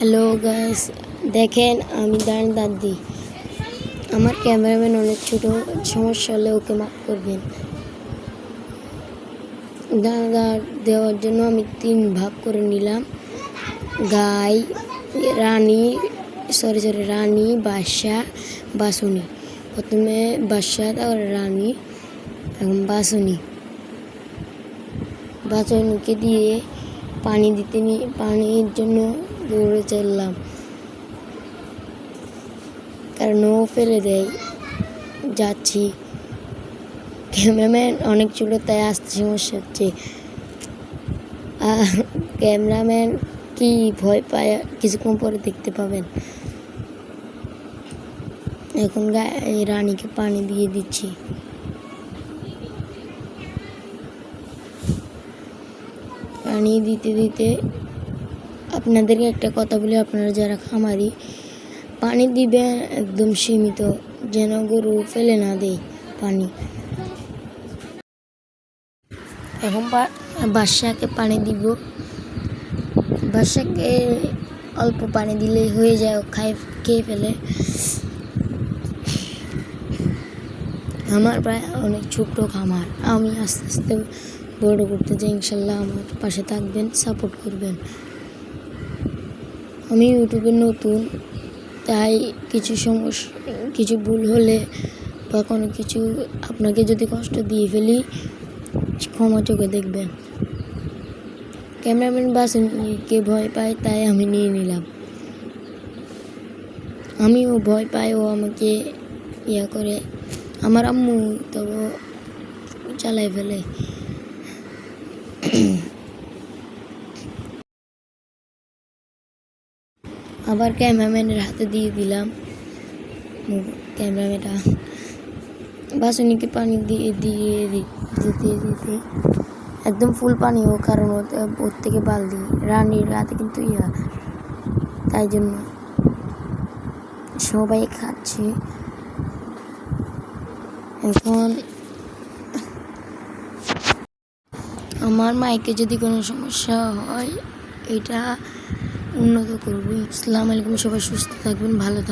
Hello guys, দেখেন আমি দাঁত দিই। আমার ক্যামেরাম্যান অনেক ছোট, সমস্যা হলে ওকে মাফ করবেন। দাঁত দেওয়ার জন্য আমি 3 ভাগ করে নিলাম। গাই, রানী, বাদশা, বাসুনি। প্রথমে বাদশা, তারপরে রানী, এখন বাসুনিকে দিয়ে পানির জন্য দৌড়ে চললাম, কারণ ও ফেলে দেয়। যাচ্ছি, ক্যামেরাম্যান অনেক ছোটো তাই আসতে সমস্যা হচ্ছে। ক্যামেরাম্যান কি ভয় পায় কিছুক্ষণ পরে দেখতে পাবেন। এখন রানীকে পানি দিয়ে দিচ্ছি। পানি দিতে দিতে আপনাদেরকে একটা কথা বলি, আপনারা যারা খামারি পানি দিবেন একদম সীমিত, যেন গরু ফেলে না দেয় পানি। এখন বাদশাকে পানি দিব। বাদশাকে অল্প পানি দিলেই হয়ে যায়, খেয়ে ফেলে। আমার প্রায় অনেক ছোট্ট খামার, আমি আস্তে আস্তে বড় করতে চাই। ইনশাল্লাহ আমার পাশে থাকবেন, সাপোর্ট করবেন। আমি ইউটিউবে নতুন, তাই কিছু ভুল হলে বা কোনো কিছু আপনাকে যদি কষ্ট দিয়ে ফেলি, ক্ষমা চোখে দেখবেন। ক্যামেরাম্যান বাসুনিকে ভয় পায়, তাই আমি নিয়ে নিলাম। আমিও ভয় পাই, ও আমাকে করে। আমার আম্মু তবু চালাই ফেলে। আবার ক্যামেরাম্যানের হাতে দিয়ে দিলাম। ক্যামেরাম্যানটা বাসুনিকে পানি দিতে একদম ফুল পানি হোক, কারণ ওর থেকে বালতি। রানীর হাতে কিন্তু তাই জন্য সবাই খাচ্ছে। এখন আমার মাইকে যদি কোনো সমস্যা হয়, এটা উন্নত করবো। আসসালামু আলাইকুম, সবাই সুস্থ থাকবেন, ভালো থাকবেন।